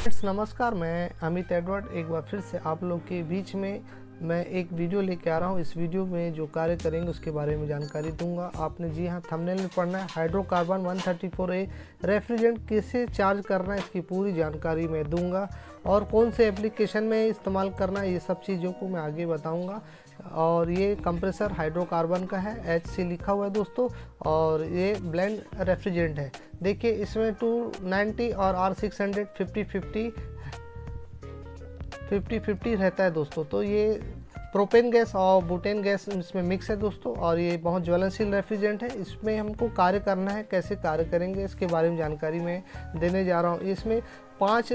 Friends नमस्कार, मैं Amit Edward एक बार फिर से आप लोग के बीच में मैं एक वीडियो लेके आ रहा हूँ। इस वीडियो में जो कार्य करेंगे उसके बारे में जानकारी दूंगा। आपने जी हाँ थंबनेल में पढ़ना है। हाइड्रोकार्बन 134A रेफ्रिजरेंट कैसे चार्ज करना है इसकी पूरी जानकारी मैं दूंगा, और कौन से एप्लीकेशन में इस्तेमाल करना है ये सब चीज़ों को मैं आगे बताऊँगा। और ये कंप्रेसर हाइड्रोकार्बन का है, HC लिखा हुआ है दोस्तों, और ये ब्लेंड रेफ्रिजरेंट है। देखिए इसमें 290 और R600 50-50 रहता है दोस्तों। तो ये प्रोपेन गैस और बुटेन गैस इसमें मिक्स है दोस्तों, और ये बहुत ज्वलनशील रेफ्रिजरेंट है। इसमें हमको कार्य करना है, कैसे कार्य करेंगे इसके बारे में जानकारी मैं देने जा रहा हूँ। इसमें 5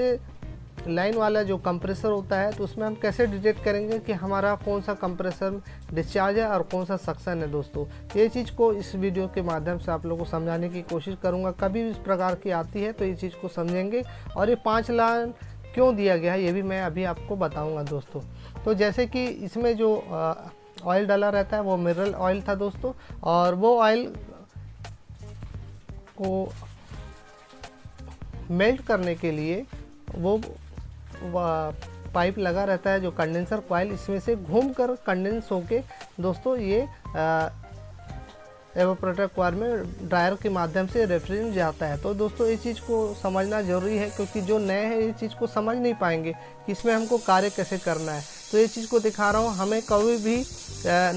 लाइन वाला जो कंप्रेसर होता है, तो उसमें हम कैसे डिटेक्ट करेंगे कि हमारा कौन सा कंप्रेसर डिस्चार्ज है और कौन सा सक्शन है दोस्तों। ये चीज़ को इस वीडियो के माध्यम से आप लोगों को समझाने की कोशिश करूँगा। कभी भी इस प्रकार की आती है तो ये चीज़ को समझेंगे, और ये 5 लाइन क्यों दिया गया है ये भी मैं अभी आपको बताऊँगा दोस्तों। तो जैसे कि इसमें जो ऑयल डाला रहता है वो मिनरल ऑयल था दोस्तों, और वो ऑयल को मेल्ट करने के लिए वो पाइप लगा रहता है जो कंडेंसर कॉइल, इसमें से घूमकर कंडेंस होके दोस्तों ये एवापोरेटर कॉइल में ड्रायर के माध्यम से रेफ्रिजरेंट जाता है। तो दोस्तों ये चीज़ को समझना ज़रूरी है, क्योंकि जो नए हैं ये चीज़ को समझ नहीं पाएंगे कि इसमें हमको कार्य कैसे करना है। तो ये चीज़ को दिखा रहा हूँ। हमें कभी भी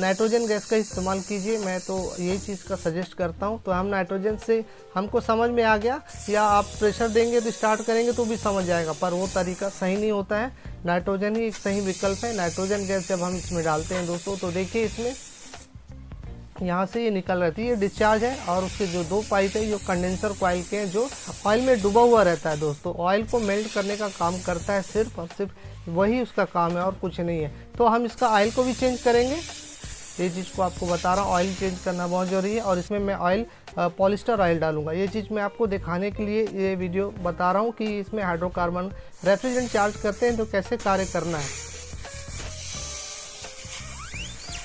नाइट्रोजन गैस का इस्तेमाल कीजिए, मैं तो यही चीज़ का सजेस्ट करता हूँ। तो हम नाइट्रोजन से हमको समझ में आ गया, या आप प्रेशर देंगे तो स्टार्ट करेंगे तो भी समझ जाएगा, पर वो तरीका सही नहीं होता है। नाइट्रोजन ही एक सही विकल्प है। नाइट्रोजन गैस जब हम इसमें डालते हैं दोस्तों, तो देखिए इसमें यहाँ से ये निकल रही है, ये डिस्चार्ज है, और उसके जो 2 पाइप है जो कंडेंसर कॉइल के हैं, जो ऑयल में डूबा हुआ रहता है दोस्तों। ऑयल को मेल्ट करने का काम करता है, सिर्फ और सिर्फ वही उसका काम है और कुछ नहीं है। तो हम इसका ऑयल को भी चेंज करेंगे, ये चीज़ को आपको बता रहा हूँ। ऑयल चेंज करना बहुत ज़रूरी है, और इसमें मैं ऑयल पॉलिस्टर ऑयल डालूंगा। ये चीज़ मैं आपको दिखाने के लिए ये वीडियो बता रहा हूँ कि इसमें हाइड्रोकार्बन रेफ्रिजरेंट चार्ज करते हैं तो कैसे कार्य करना है।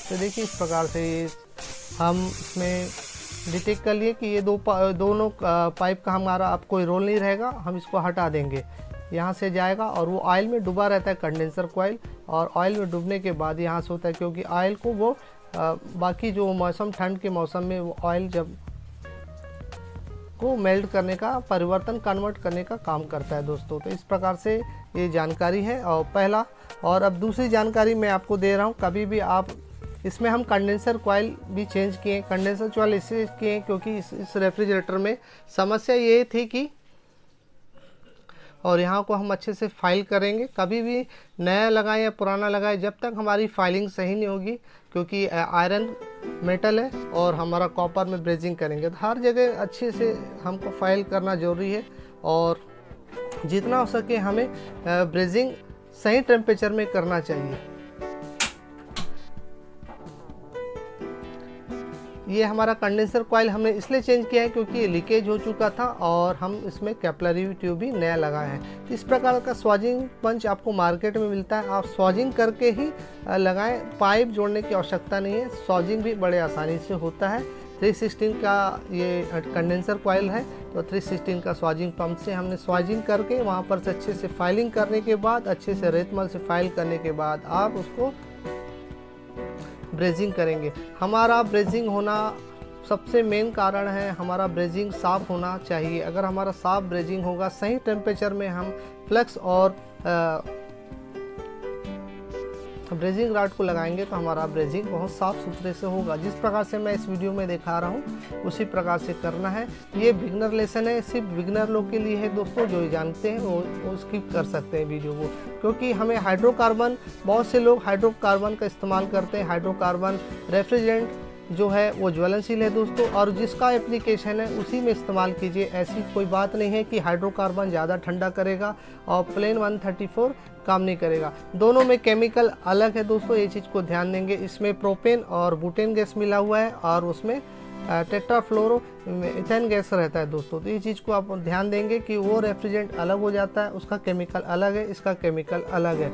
तो देखिए इस प्रकार से हम इसमें डिटेक्ट कर लिए कि ये दोनों पाइप का हमारा अब कोई रोल नहीं रहेगा। हम इसको हटा देंगे, यहाँ से जाएगा, और वो ऑयल में डूबा रहता है कंडेंसर कॉइल, और ऑयल में डूबने के बाद यहाँ से होता है, क्योंकि ऑयल को वो बाकी जो मौसम ठंड के मौसम में वो ऑयल जब को मेल्ट करने का कन्वर्ट करने का काम करता है दोस्तों। तो इस प्रकार से ये जानकारी है और पहला। और अब दूसरी जानकारी मैं आपको दे रहा हूँ। कभी भी आप इसमें हम कंडेंसर कॉइल भी चेंज किए। कंडेंसर कॉइल इससे किए क्योंकि इस रेफ्रिजरेटर में समस्या ये थी कि, और यहाँ को हम अच्छे से फाइल करेंगे। कभी भी नया लगाएं या पुराना लगाएं, जब तक हमारी फाइलिंग सही नहीं होगी, क्योंकि आयरन मेटल है और हमारा कॉपर में ब्रेजिंग करेंगे, तो हर जगह अच्छे से हमको फाइल करना ज़रूरी है। और जितना हो सके हमें ब्रेजिंग सही टेम्परेचर में करना चाहिए। ये हमारा कंडेंसर कॉइल हमने इसलिए चेंज किया है क्योंकि ये लीकेज हो चुका था, और हम इसमें कैपिलरी ट्यूब भी नया लगाए हैं। इस प्रकार का स्वाजिंग पंच आपको मार्केट में मिलता है, आप स्वाजिंग करके ही लगाएं। पाइप जोड़ने की आवश्यकता नहीं है, स्वाजिंग भी बड़े आसानी से होता है। 316 का ये कंडेंसर कॉइल है, तो 316 का स्वाजिंग पंप से हमने स्वाजिंग करके वहाँ पर से अच्छे से फाइलिंग करने के बाद, अच्छे से रेतमल से फाइल करने के बाद आप उसको ब्रेजिंग करेंगे। हमारा ब्रेजिंग होना सबसे मेन कारण है, हमारा ब्रेजिंग साफ़ होना चाहिए। अगर हमारा साफ़ ब्रेजिंग होगा, सही टेम्परेचर में हम फ्लक्स और ब्रेजिंग रॉड को लगाएंगे, तो हमारा ब्रेजिंग बहुत साफ़ सुथरे से होगा। जिस प्रकार से मैं इस वीडियो में दिखा रहा हूँ उसी प्रकार से करना है। ये बिगनर लेसन है, सिर्फ बिगनर लोग के लिए है दोस्तों। जो जानते हैं वो स्किप कर सकते हैं वीडियो को, क्योंकि हमें हाइड्रोकार्बन, बहुत से लोग हाइड्रोकार्बन का इस्तेमाल करते हैं। हाइड्रोकार्बन रेफ्रिजरेंट जो है वो ज्वलनशील है दोस्तों, और जिसका एप्लीकेशन है उसी में इस्तेमाल कीजिए। ऐसी कोई बात नहीं है कि हाइड्रोकार्बन ज़्यादा ठंडा करेगा और प्लेन 134 काम नहीं करेगा। दोनों में केमिकल अलग है दोस्तों, ये चीज़ को ध्यान देंगे। इसमें प्रोपेन और बुटेन गैस मिला हुआ है, और उसमें टेट्राफ्लोरो इथेन गैस रहता है दोस्तों। तो ये चीज़ को आप ध्यान देंगे कि वो रेफ्रिजरेंट अलग हो जाता है, उसका केमिकल अलग है, इसका केमिकल अलग है।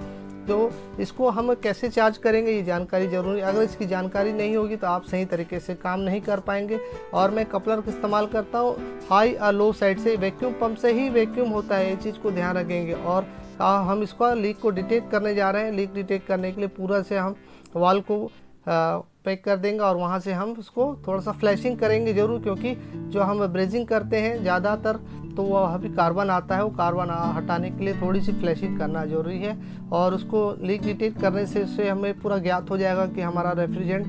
तो इसको हम कैसे चार्ज करेंगे ये जानकारी ज़रूरी है। अगर इसकी जानकारी नहीं होगी तो आप सही तरीके से काम नहीं कर पाएंगे। और मैं कपलर का इस्तेमाल करता हूँ हाई और लो साइड से, वैक्यूम पंप से ही वैक्यूम होता है, ये चीज़ को ध्यान रखेंगे। और हम इसका लीक को डिटेक्ट करने जा रहे हैं। लीक डिटेक्ट करने के लिए पूरा से हम वाल को पैक कर देंगे और वहाँ से हम उसको थोड़ा सा फ्लैशिंग करेंगे ज़रूर, क्योंकि जो हम ब्रेजिंग करते हैं ज़्यादातर तो वो अभी कार्बन आता है, वो कार्बन हटाने के लिए थोड़ी सी फ्लैशिंग करना ज़रूरी है। और उसको लीक डिटेक्ट करने से उससे हमें पूरा ज्ञात हो जाएगा कि हमारा रेफ्रिजरेंट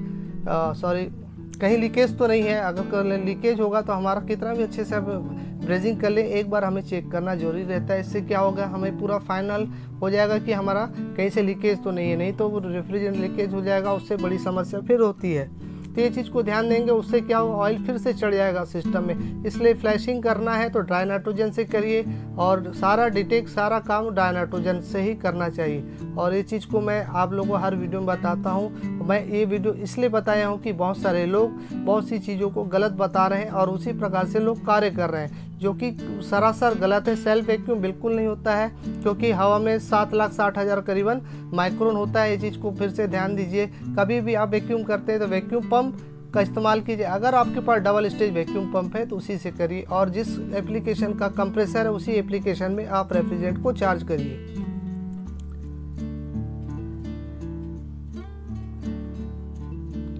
कहीं लीकेज तो नहीं है। अगर लीकेज होगा तो हमारा कितना भी अच्छे से अब ब्रेजिंग कर ले, एक बार हमें चेक करना जरूरी रहता है। इससे क्या होगा, हमें पूरा फाइनल हो जाएगा कि हमारा कहीं से लीकेज तो नहीं है, नहीं तो वो रेफ्रिजरेंट लीकेज हो जाएगा, उससे बड़ी समस्या फिर होती है। तो ये चीज़ को ध्यान देंगे, उससे क्या हो, ऑयल फिर से चढ़ जाएगा सिस्टम में। इसलिए फ्लैशिंग करना है तो ड्राई नाइट्रोजन से करिए और सारा काम ड्राई नाइट्रोजन से ही करना चाहिए। और ये चीज़ को मैं आप लोगों को हर वीडियो में बताता हूँ। मैं ये वीडियो इसलिए बताया हूँ कि बहुत सारे लोग बहुत सी चीज़ों को गलत बता रहे हैं और उसी प्रकार से लोग कार्य कर रहे हैं, जो कि सरासर गलत है। सेल्फ वैक्यूम बिल्कुल नहीं होता है, क्योंकि हवा में 7,60,000 करीबन माइक्रोन होता है। ये चीज़ को फिर से ध्यान दीजिए। कभी भी आप वैक्यूम करते हैं तो वैक्यूम पंप का इस्तेमाल कीजिए। अगर आपके पास डबल स्टेज वैक्यूम पंप है तो उसी से करिए, और जिस एप्लीकेशन का कंप्रेसर है उसी एप्लीकेशन में आप रेफ्रिजरेंट को चार्ज करिए।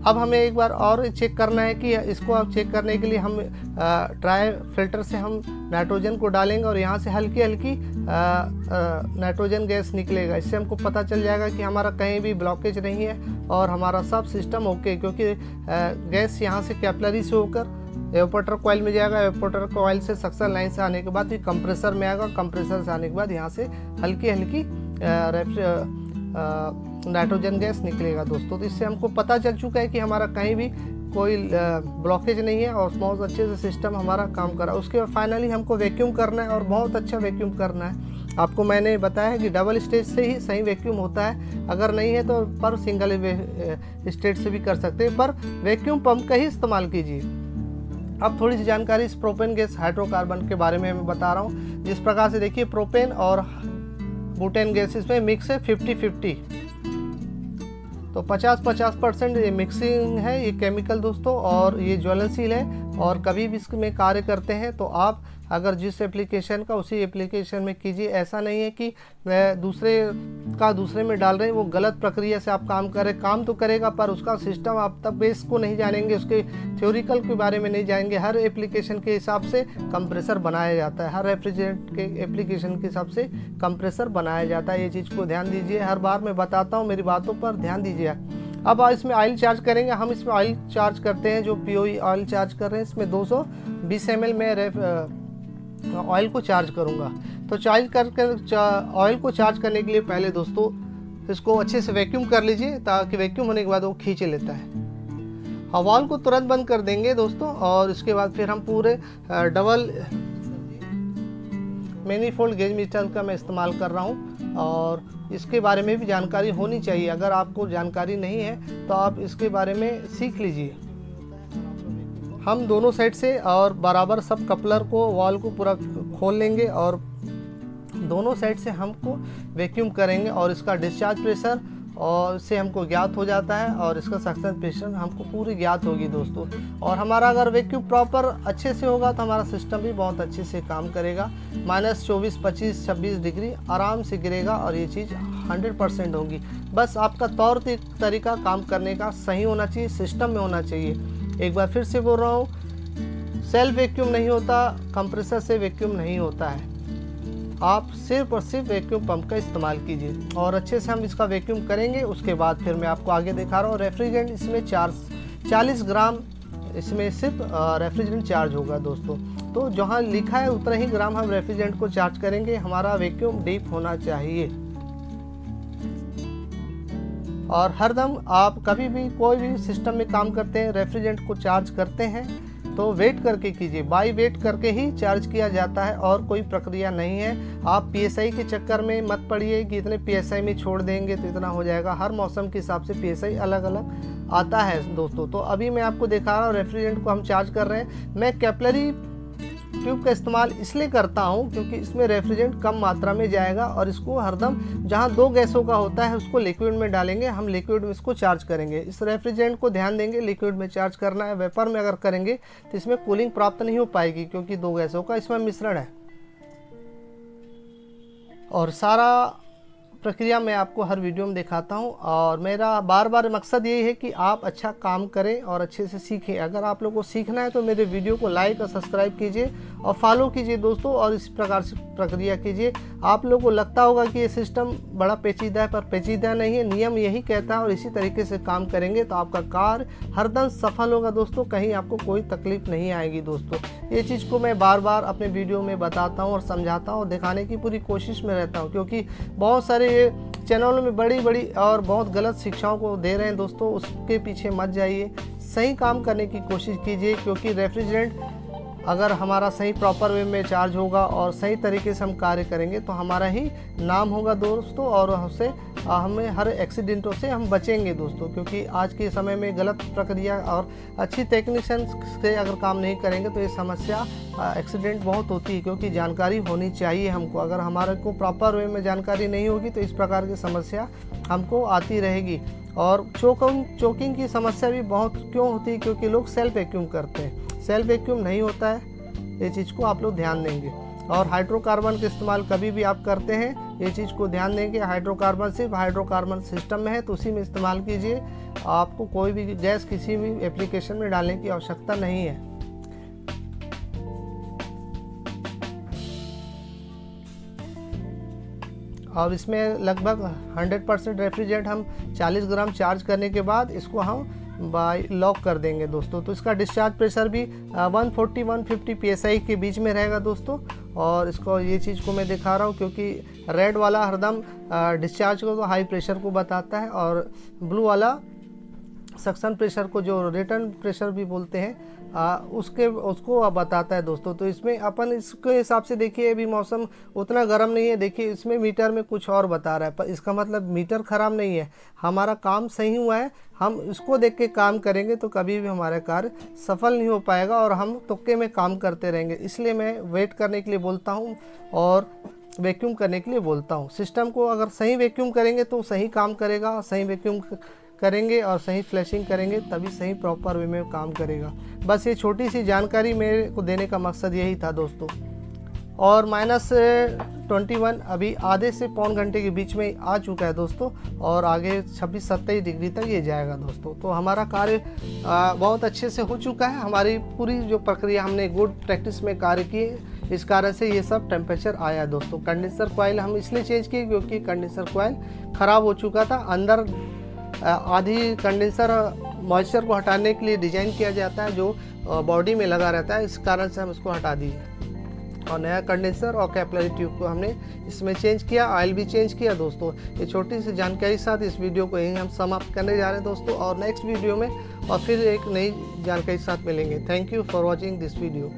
अब हमें एक बार और चेक करना है कि इसको अब चेक करने के लिए हम ड्राई फिल्टर से हम नाइट्रोजन को डालेंगे और यहाँ से हल्की हल्की नाइट्रोजन गैस निकलेगा। इससे हमको पता चल जाएगा कि हमारा कहीं भी ब्लॉकेज नहीं है और हमारा सब सिस्टम ओके, क्योंकि गैस यहाँ से कैपिलरी से होकर एवापोरेटर कॉइल में जाएगा। एवापोरेटर कॉइल से सक्शन लाइन से आने के बाद फिर कंप्रेसर में आएगा। कंप्रेसर से आने के बाद यहाँ से हल्की हल्की नाइट्रोजन गैस निकलेगा दोस्तों। तो इससे हमको पता चल चुका है कि हमारा कहीं भी कोई ब्लॉकेज नहीं है और बहुत अच्छे से सिस्टम हमारा काम कर रहा है। उसके बाद फाइनली हमको वैक्यूम करना है और बहुत अच्छा वैक्यूम करना है। आपको मैंने बताया है कि डबल स्टेज से ही सही वैक्यूम होता है, अगर नहीं है तो पर सिंगल स्टेज से भी कर सकते हैं, पर वैक्यूम पंप का ही इस्तेमाल कीजिए। अब थोड़ी सी जानकारी इस प्रोपेन गैस हाइड्रोकार्बन के बारे में मैं बता रहा हूँ। जिस प्रकार से देखिए, प्रोपेन और बुटेन गैसेस में मिक्स है 50-50, तो 50-50% ये मिक्सिंग है ये केमिकल दोस्तों, और ये ज्वलनशील है और कभी भी इसमें कार्य करते हैं। तो आप अगर जिस एप्लीकेशन का उसी एप्लीकेशन में कीजिए। ऐसा नहीं है कि दूसरे का दूसरे में डाल रहे हैं, वो गलत प्रक्रिया से आप काम करें। काम तो करेगा पर उसका सिस्टम आप तब बेस को नहीं जानेंगे, उसके थ्योरिकल के बारे में नहीं जानेंगे। हर एप्लीकेशन के हिसाब से कंप्रेसर बनाया जाता है, हर रेफ्रिजरेंट के एप्लीकेशन के हिसाब से कंप्रेसर बनाया जाता है। ये चीज़ को ध्यान दीजिए, हर बार मैं बताता हूँ, मेरी बातों पर ध्यान दीजिए। अब इसमें ऑयल चार्ज करेंगे। हम इसमें ऑयल चार्ज करते हैं, जो पीओई ऑयल चार्ज कर रहे हैं, इसमें 220 ml में ऑयल को चार्ज करूंगा। तो ऑयल को चार्ज करने के लिए पहले दोस्तों इसको अच्छे से वैक्यूम कर लीजिए, ताकि वैक्यूम होने के बाद वो खींच लेता है। हवा को तुरंत बंद कर देंगे दोस्तों, और इसके बाद फिर हम पूरे डबल मैनीफोल्ड गेज मीटर का मैं इस्तेमाल कर रहा हूँ, और इसके बारे में भी जानकारी होनी चाहिए। अगर आपको जानकारी नहीं है तो आप इसके बारे में सीख लीजिए। हम दोनों साइड से और बराबर सब कपलर को, वॉल को पूरा खोल लेंगे और दोनों साइड से हमको वैक्यूम करेंगे, और इसका डिस्चार्ज प्रेशर और इससे हमको ज्ञात हो जाता है, और इसका सक्शन प्रेशर हमको पूरी ज्ञात होगी दोस्तों। और हमारा अगर वैक्यूम प्रॉपर अच्छे से होगा तो हमारा सिस्टम भी बहुत अच्छे से काम करेगा। -24, 25, 26 डिग्री आराम से गिरेगा, और ये चीज़ 100% होगी। बस आपका तौर तरीका काम करने का सही होना चाहिए, सिस्टम में होना चाहिए। एक बार फिर से बोल रहा हूँ, सेल्फ वैक्यूम नहीं होता, कंप्रेसर से वैक्यूम नहीं होता है। आप सिर्फ और सिर्फ वैक्यूम पंप का इस्तेमाल कीजिए, और अच्छे से हम इसका वैक्यूम करेंगे। उसके बाद फिर मैं आपको आगे दिखा रहा हूँ। रेफ्रिजरेंट इसमें 40 ग्राम इसमें सिर्फ रेफ्रिजरेंट चार्ज होगा दोस्तों। तो जहाँ लिखा है उतना ही ग्राम हम रेफ्रिजरेंट को चार्ज करेंगे। हमारा वैक्यूम डीप होना चाहिए, और हरदम आप कभी भी कोई भी सिस्टम में काम करते हैं, रेफ्रिजरेंट को चार्ज करते हैं तो वेट करके कीजिए। बाई वेट करके ही चार्ज किया जाता है, और कोई प्रक्रिया नहीं है। आप PSI के चक्कर में मत पड़िए कि इतने PSI में छोड़ देंगे तो इतना हो जाएगा। हर मौसम के हिसाब से PSI अलग अलग आता है दोस्तों। तो अभी मैं आपको दिखा रहा हूँ, रेफ्रिजरेंट को हम चार्ज कर रहे हैं। मैं कैपिलरी ट्यूब का इस्तेमाल इसलिए करता हूँ क्योंकि इसमें रेफ्रिजरेंट कम मात्रा में जाएगा और इसको हरदम जहाँ 2 गैसों का होता है उसको लिक्विड में डालेंगे, हम लिक्विड में इसको चार्ज करेंगे। इस रेफ्रिजरेंट को ध्यान देंगे, लिक्विड में चार्ज करना है। वेपर में अगर करेंगे तो इसमें कूलिंग प्राप्त नहीं हो पाएगी क्योंकि 2 गैसों का इसमें मिश्रण है। और सारा प्रक्रिया मैं आपको हर वीडियो में दिखाता हूं और मेरा बार बार मकसद यही है कि आप अच्छा काम करें और अच्छे से सीखें। अगर आप लोगों को सीखना है तो मेरे वीडियो को लाइक और सब्सक्राइब कीजिए और फॉलो कीजिए दोस्तों, और इस प्रकार से प्रक्रिया कीजिए। आप लोगों को लगता होगा कि ये सिस्टम बड़ा पेचीदा है, पर पेचीदा नहीं है। नियम यही कहता है और इसी तरीके से काम करेंगे तो आपका कार्य हरदम सफल होगा दोस्तों, कहीं आपको कोई तकलीफ नहीं आएगी दोस्तों। ये चीज़ को मैं बार बार अपने वीडियो में बताता हूँ और समझाता हूँ और दिखाने की पूरी कोशिश में रहता हूँ, क्योंकि बहुत सारे चैनलों में बड़ी बड़ी और बहुत गलत शिक्षाओं को दे रहे हैं दोस्तों। उसके पीछे मत जाइए, सही काम करने की कोशिश कीजिए, क्योंकि रेफ्रिजरेंट अगर हमारा सही प्रॉपर वे में चार्ज होगा और सही तरीके से हम कार्य करेंगे तो हमारा ही नाम होगा दोस्तों, और उससे हमें हर एक्सीडेंटों से हम बचेंगे दोस्तों। क्योंकि आज के समय में गलत प्रक्रिया और अच्छी टेक्नीशियन से अगर काम नहीं करेंगे तो ये समस्या एक्सीडेंट बहुत होती है, क्योंकि जानकारी होनी चाहिए हमको। अगर हमारे को प्रॉपर वे में जानकारी नहीं होगी तो इस प्रकार की समस्या हमको आती रहेगी। और चोकिंग की समस्या भी बहुत क्यों होती है, क्योंकि लोग सेल्फ वैक्यूम करते हैं। सेल्फ वैक्यूम नहीं होता है, ये चीज़ को आप लोग ध्यान देंगे। और हाइड्रोकार्बन का इस्तेमाल कभी भी आप करते हैं, ये चीज़ को ध्यान देंगे। हाइड्रोकार्बन सिर्फ हाइड्रोकार्बन सिस्टम में है तो उसी में इस्तेमाल कीजिए। आपको कोई भी गैस किसी भी एप्लीकेशन में डालने की आवश्यकता नहीं है। और इसमें लगभग 100% रेफ्रिजरेंट हम 40 ग्राम चार्ज करने के बाद इसको हम लॉक कर देंगे दोस्तों। तो इसका डिस्चार्ज प्रेशर भी 140-150 PSI के बीच में रहेगा दोस्तों। और इसको ये चीज़ को मैं दिखा रहा हूँ क्योंकि रेड वाला हरदम डिस्चार्ज को तो हाई प्रेशर को बताता है, और ब्लू वाला सक्शन प्रेशर को, जो रिटर्न प्रेशर भी बोलते हैं, उसको बताता है दोस्तों। तो इसमें अपन इसके हिसाब से देखिए, अभी मौसम उतना गर्म नहीं है, देखिए इसमें मीटर में कुछ और बता रहा है, पर इसका मतलब मीटर ख़राब नहीं है, हमारा काम सही हुआ है। हम इसको देख के काम करेंगे तो कभी भी हमारा कार्य सफल नहीं हो पाएगा और हम तुक्के में काम करते रहेंगे। इसलिए मैं वेट करने के लिए बोलता हूँ और वैक्यूम करने के लिए बोलता हूँ। सिस्टम को अगर सही वैक्यूम करेंगे तो सही काम करेगा, सही वैक्यूम करेंगे और सही फ्लैशिंग करेंगे तभी सही प्रॉपर वे में काम करेगा। बस ये छोटी सी जानकारी मेरे को देने का मकसद यही था दोस्तों। और -21 अभी आधे से पौन घंटे के बीच में आ चुका है दोस्तों, और आगे 26-27 डिग्री तक ये जाएगा दोस्तों। तो हमारा कार्य बहुत अच्छे से हो चुका है। हमारी पूरी जो प्रक्रिया हमने गुड प्रैक्टिस में कार्य की है, इस कारण से ये सब टेम्परेचर आया दोस्तों। कंडेंसर कॉइल हम इसलिए चेंज किए क्योंकि कंडेंसर कॉइल ख़राब हो चुका था। अंदर आधी कंडेंसर मॉइस्चर को हटाने के लिए डिज़ाइन किया जाता है जो बॉडी में लगा रहता है, इस कारण से हम इसको हटा दिए और नया कंडेंसर और कैपिलरी ट्यूब को हमने इसमें चेंज किया, ऑयल भी चेंज किया दोस्तों। ये छोटी सी जानकारी के साथ इस वीडियो को यहीं हम समाप्त करने जा रहे हैं दोस्तों, और नेक्स्ट वीडियो में और फिर एक नई जानकारी के साथ मिलेंगे। Thank you for watching this video.